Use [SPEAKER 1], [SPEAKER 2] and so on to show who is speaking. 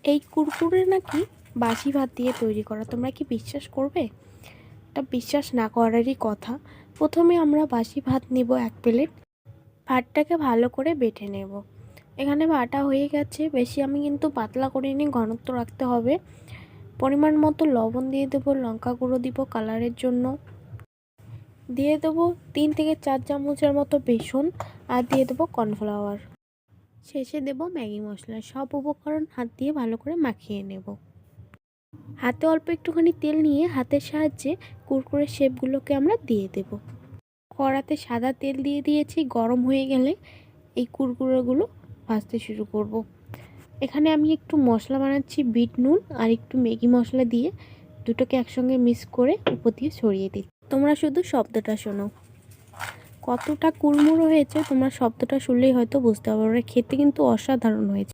[SPEAKER 1] এই কুরকুরে নাকি বাসি ভাত দিয়ে তৈরি করা। তোমরা কি বিশ্বাস করবে? এটা বিশ্বাস না করারই কথা। প্রথমে আমরা বাসি ভাত নেব 1 প্লেট। ভাতটাকে ভালো করে বেটে নেব। এখানে বাটা হয়ে গেছে। বেশি আমি কিন্তু পাতলা করিনি, ঘনত্ব রাখতে হবে। পরিমাণ মতো লবণ দিয়ে দেবো, লঙ্কা গুঁড়ো দিব কালারের জন্য, দিয়ে দেবো 3 থেকে 4 চামচের মতো বেসন, আর দিয়ে দেবো কর্নফ্লাওয়ার। শেষে দেব ম্যাগি মশলা। সব উপকরণ হাত দিয়ে ভালো করে মাখিয়ে নেব। হাতে অল্প একটুখানি তেল নিয়ে হাতের সাহায্যে কুরকুরের শেপগুলোকে আমরা দিয়ে দেব। কড়াতে সাদা তেল দিয়ে দিয়েছি। গরম হয়ে গেলে এই কুরকুরেগুলো ভাজতে শুরু করব। এখানে আমি একটু মশলা বানাচ্ছি, বিট নুন আর একটু ম্যাগি মশলা দিয়ে দুটোকে একসঙ্গে মিক্স করে উপর দিয়ে ছড়িয়ে দিই। তোমরা শুধু শব্দটা শোনো, কতটা কুড়মুড়ো হয়েছে। তোমরা শব্দটা শুনলেই হয়তো বুঝতে পারবে। খেতে কিন্তু অসাধারণ হয়েছে।